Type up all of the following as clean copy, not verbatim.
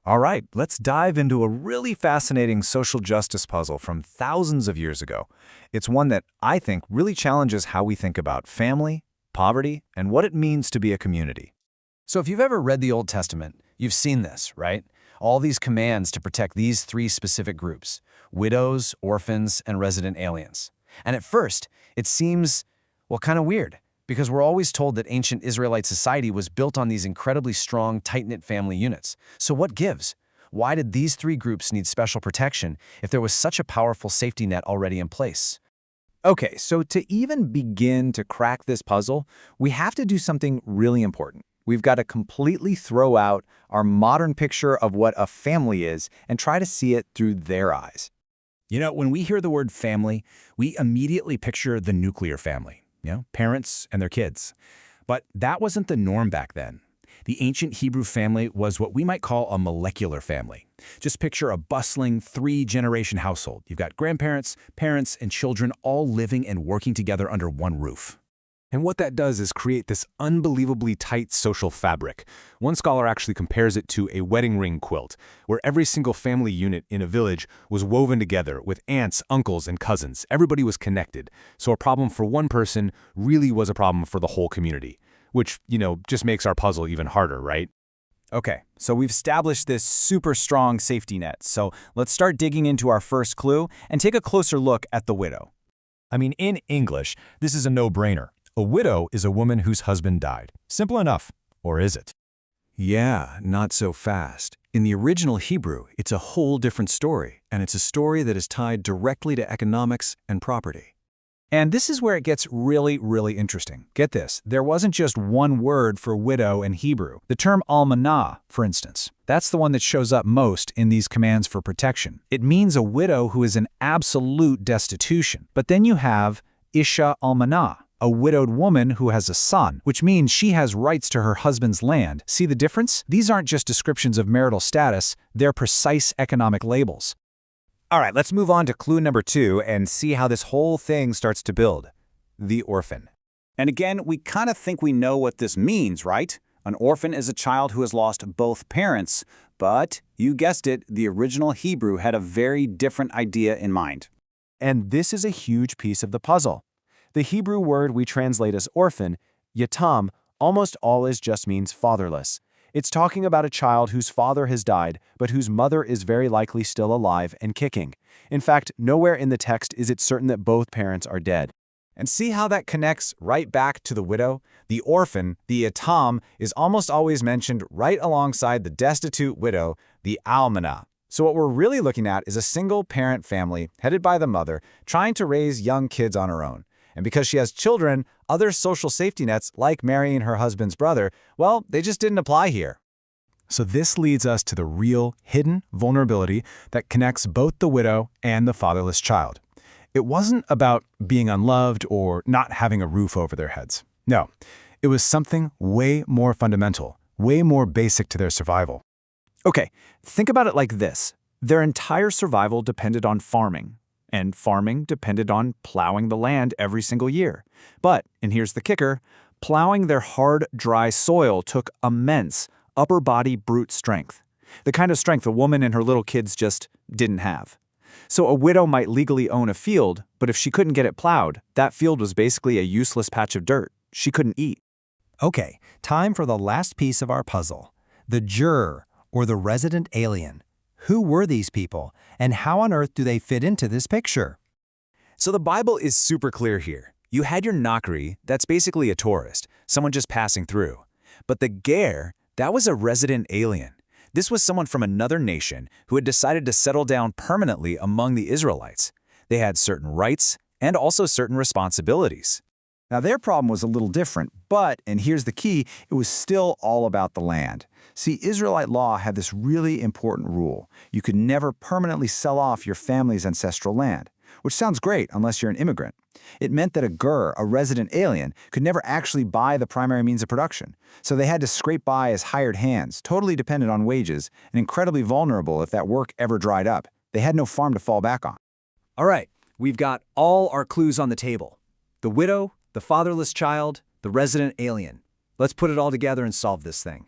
All right, let's dive into a really fascinating social justice puzzle from thousands of years ago. It's one that I think really challenges how we think about family, poverty, and what it means to be a community. So if you've ever read the Old Testament, you've seen this, right? All these commands to protect these three specific groups: widows, orphans, and resident aliens. And at first, it seems, well, kind of weird, because we're always told that ancient Israelite society was built on these incredibly strong, tight-knit family units. So what gives? Why did these three groups need special protection if there was such a powerful safety net already in place? Okay, so to even begin to crack this puzzle, we have to do something really important. We've got to completely throw out our modern picture of what a family is and try to see it through their eyes. You know, when we hear the word family, we immediately picture the nuclear family, parents and their kids. But that wasn't the norm back then. The ancient Hebrew family was what we might call a molecular family. Just picture a bustling three-generation household. You've got grandparents, parents, and children all living and working together under one roof. And what that does is create this unbelievably tight social fabric. One scholar actually compares it to a wedding ring quilt, where every single family unit in a village was woven together with aunts, uncles, and cousins. Everybody was connected. So a problem for one person really was a problem for the whole community, which, just makes our puzzle even harder, right? Okay, so we've established this super strong safety net. So let's start digging into our first clue and take a closer look at the widow. I mean, in English, this is a no-brainer. A widow is a woman whose husband died. Simple enough. Or is it? Yeah, not so fast. In the original Hebrew, it's a whole different story, and it's a story that is tied directly to economics and property. And this is where it gets really, really interesting. Get this, there wasn't just one word for widow in Hebrew. The term almanah, for instance, that's the one that shows up most in these commands for protection. It means a widow who is in absolute destitution. But then you have isha almanah, a widowed woman who has a son, which means she has rights to her husband's land. See the difference? These aren't just descriptions of marital status, they're precise economic labels. All right, let's move on to clue number 2 and see how this whole thing starts to build. The orphan. And again, we kind of think we know what this means, right? An orphan is a child who has lost both parents, but you guessed it, the original Hebrew had a very different idea in mind. And this is a huge piece of the puzzle. The Hebrew word we translate as orphan, yatam, almost always just means fatherless. It's talking about a child whose father has died, but whose mother is very likely still alive and kicking. In fact, nowhere in the text is it certain that both parents are dead. And see how that connects right back to the widow? The orphan, the yatam, is almost always mentioned right alongside the destitute widow, the almanah. So what we're really looking at is a single-parent family headed by the mother trying to raise young kids on her own. And because she has children, other social safety nets, like marrying her husband's brother, well, they just didn't apply here. So this leads us to the real, hidden vulnerability that connects both the widow and the fatherless child. It wasn't about being unloved or not having a roof over their heads. No, it was something way more fundamental, way more basic to their survival. Okay, think about it like this. Their entire survival depended on farming. And farming depended on plowing the land every single year. But, and here's the kicker, plowing their hard, dry soil took immense upper body brute strength. The kind of strength a woman and her little kids just didn't have. So a widow might legally own a field, but if she couldn't get it plowed, that field was basically a useless patch of dirt. She couldn't eat. Okay, time for the last piece of our puzzle. The juror, or the resident alien. Who were these people, and how on earth do they fit into this picture? So the Bible is super clear here. You had your Nakri, that's basically a tourist, someone just passing through. But the Ger, that was a resident alien. This was someone from another nation who had decided to settle down permanently among the Israelites. They had certain rights and also certain responsibilities. Now their problem was a little different, but, and here's the key, it was still all about the land. See, Israelite law had this really important rule. You could never permanently sell off your family's ancestral land, which sounds great unless you're an immigrant. It meant that a ger, a resident alien, could never actually buy the primary means of production. So they had to scrape by as hired hands, totally dependent on wages, and incredibly vulnerable if that work ever dried up. They had no farm to fall back on. All right, we've got all our clues on the table. The widow, the fatherless child, the resident alien. Let's put it all together and solve this thing.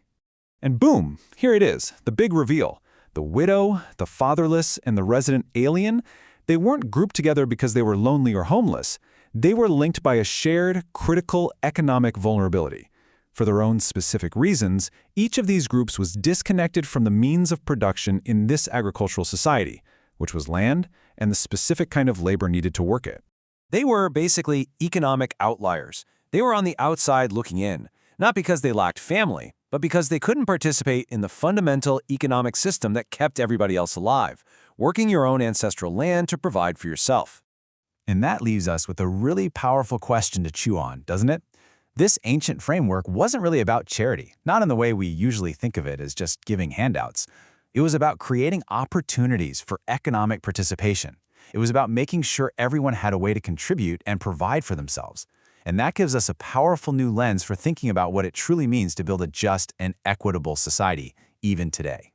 And boom, here it is, the big reveal. The widow, the fatherless, and the resident alien, they weren't grouped together because they were lonely or homeless. They were linked by a shared, critical economic vulnerability. For their own specific reasons, each of these groups was disconnected from the means of production in this agricultural society, which was land and the specific kind of labor needed to work it. They were basically economic outliers. They were on the outside looking in, not because they lacked family, but because they couldn't participate in the fundamental economic system that kept everybody else alive, working your own ancestral land to provide for yourself. And that leaves us with a really powerful question to chew on, doesn't it? This ancient framework wasn't really about charity, not in the way we usually think of it as just giving handouts. It was about creating opportunities for economic participation. It was about making sure everyone had a way to contribute and provide for themselves. And that gives us a powerful new lens for thinking about what it truly means to build a just and equitable society, even today.